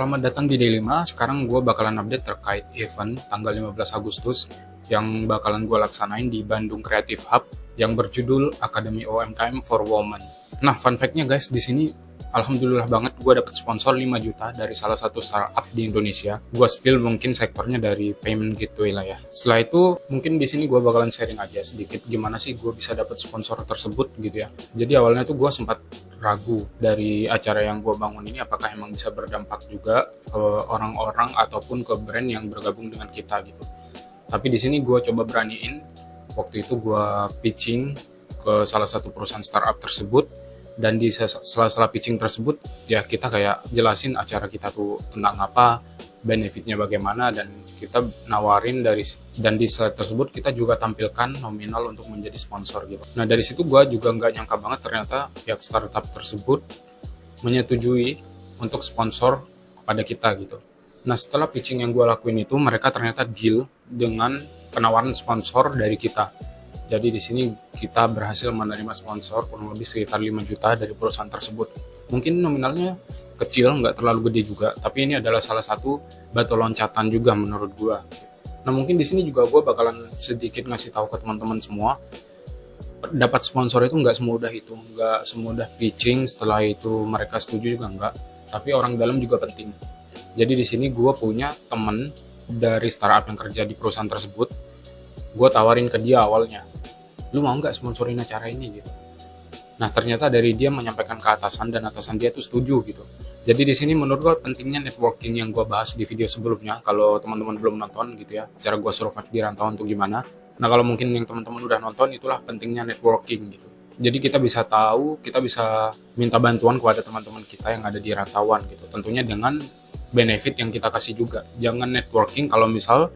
Selamat datang di Day5. Sekarang gue bakalan update terkait event tanggal 15 Agustus yang bakalan gue laksanain di Bandung Creative Hub yang berjudul Academy UMKM for Women. Nah, fun fact-nya guys, di sini alhamdulillah banget gue dapet sponsor 5 juta dari salah satu startup di Indonesia. Gue spill mungkin sektornya dari payment gateway lah ya. Setelah itu mungkin di sini gue bakalan sharing aja sedikit gimana sih gue bisa dapet sponsor tersebut gitu ya. Jadi awalnya tuh gue sempat ragu dari acara yang gue bangun ini apakah emang bisa berdampak juga ke orang-orang ataupun ke brand yang bergabung dengan kita gitu. Tapi di sini gue coba beraniin. Waktu itu gue pitching ke salah satu perusahaan startup tersebut, dan di sela-sela pitching tersebut ya kita kayak jelasin acara kita tuh tentang apa, benefitnya bagaimana, dan kita nawarin dan di slide tersebut kita juga tampilkan nominal untuk menjadi sponsor gitu. Nah dari situ gue juga nggak nyangka banget ternyata pihak startup tersebut menyetujui untuk sponsor kepada kita gitu. Nah setelah pitching yang gue lakuin itu, mereka ternyata deal dengan penawaran sponsor dari kita. Jadi di sini kita berhasil menerima sponsor kurang lebih sekitar 5 juta dari perusahaan tersebut. Mungkin nominalnya kecil, nggak terlalu gede juga, tapi ini adalah salah satu batu loncatan juga menurut gua. Nah mungkin di sini juga gua bakalan sedikit ngasih tahu ke teman-teman semua, dapat sponsor itu nggak semudah itu, nggak semudah pitching setelah itu mereka setuju juga nggak, tapi orang dalam juga penting. Jadi di sini gua punya temen dari startup yang kerja di perusahaan tersebut, gua tawarin ke dia awalnya, lu mau nggak sponsorin acara ini gitu. Nah ternyata dari dia menyampaikan ke atasan, dan atasan dia tuh setuju gitu. Jadi di sini menurut gue pentingnya networking yang gue bahas di video sebelumnya. Kalau teman-teman belum nonton gitu ya, cara gue survive di rantauan tuh gimana. Nah kalau mungkin yang teman-teman udah nonton, itulah pentingnya networking gitu. Jadi kita bisa tahu, kita bisa minta bantuan kepada teman-teman kita yang ada di rantauan gitu. Tentunya dengan benefit yang kita kasih juga. Jangan networking kalau misal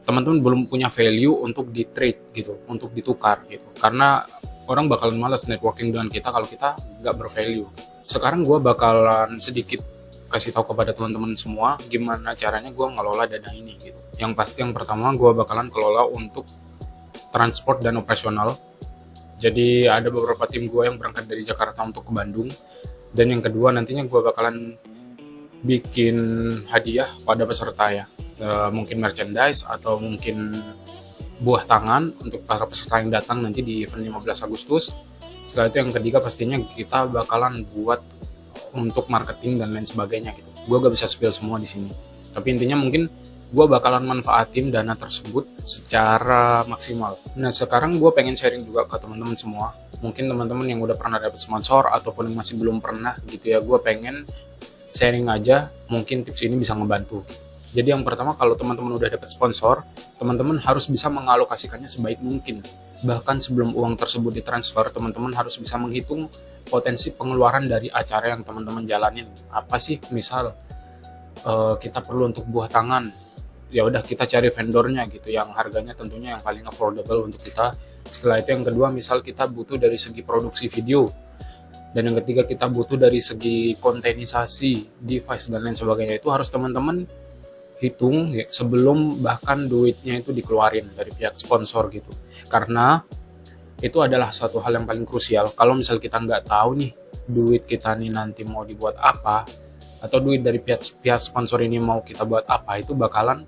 teman-teman belum punya value untuk di trade gitu, untuk ditukar gitu. Karena orang bakalan malas networking dengan kita kalau kita nggak bervalue. Sekarang gue bakalan sedikit kasih tahu kepada teman-teman semua gimana caranya gue ngelola dana ini gitu. Yang pasti yang pertama gue bakalan kelola untuk transport dan operasional. Jadi ada beberapa tim gue yang berangkat dari Jakarta untuk ke Bandung. Dan yang kedua nantinya gue bakalan bikin hadiah pada peserta ya. Mungkin merchandise atau mungkin buah tangan untuk para peserta yang datang nanti di event 15 Agustus. Setelah itu yang ketiga pastinya kita bakalan buat untuk marketing dan lain sebagainya gitu. Gue gak bisa spill semua di sini. Tapi intinya mungkin gue bakalan manfaatin dana tersebut secara maksimal. Nah sekarang gue pengen sharing juga ke teman-teman semua. Mungkin teman-teman yang udah pernah dapat sponsor ataupun yang masih belum pernah gitu ya. Gue pengen sharing aja, mungkin tips ini bisa ngebantu. Jadi yang pertama, kalau teman-teman udah dapat sponsor, teman-teman harus bisa mengalokasikannya sebaik mungkin. Bahkan sebelum uang tersebut ditransfer, teman-teman harus bisa menghitung potensi pengeluaran dari acara yang teman-teman jalanin. Apa sih? Misal kita perlu untuk buah tangan, ya udah kita cari vendornya gitu, yang harganya tentunya yang paling affordable untuk kita. Setelah itu yang kedua, misal kita butuh dari segi produksi video. Dan yang ketiga kita butuh dari segi kontenisasi, device dan lain sebagainya. Itu harus teman-teman hitung ya, sebelum bahkan duitnya itu dikeluarin dari pihak sponsor gitu. Karena itu adalah satu hal yang paling krusial. Kalau misal kita nggak tahu nih duit kita nih nanti mau dibuat apa, atau duit dari pihak sponsor ini mau kita buat apa, itu bakalan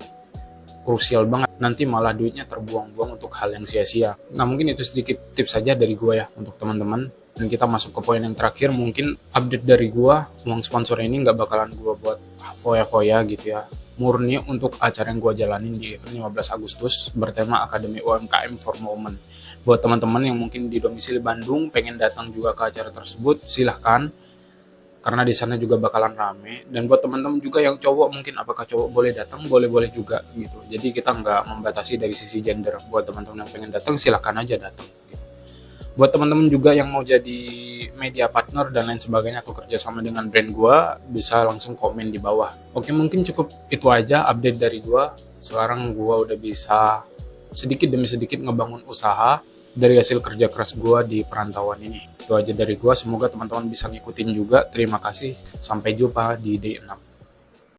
krusial banget. Nanti malah duitnya terbuang-buang untuk hal yang sia-sia. Nah mungkin itu sedikit tips saja dari gue ya untuk teman-teman. Dan kita masuk ke poin yang terakhir, mungkin update dari gue, uang sponsor ini nggak bakalan gue buat foya-foya gitu ya. Murni untuk acara yang gue jalanin di event 15 Agustus bertema Academy UMKM for Women. Buat teman-teman yang mungkin di domisili Bandung pengen datang juga ke acara tersebut, silahkan. Karena di sana juga bakalan rame. Dan buat teman-teman juga yang cowok, mungkin apakah cowok boleh datang? Boleh-boleh juga gitu. Jadi kita nggak membatasi dari sisi gender. Buat teman-teman yang pengen datang, silahkan aja datang gitu. Buat teman-teman juga yang mau jadi media partner dan lain sebagainya atau kerjasama dengan brand gua, bisa langsung komen di bawah. Oke, mungkin cukup itu aja update dari gua. Sekarang gua udah bisa sedikit demi sedikit ngebangun usaha dari hasil kerja keras gua di perantauan ini. Itu aja dari gua, semoga teman-teman bisa ngikutin juga. Terima kasih, sampai jumpa di Day6.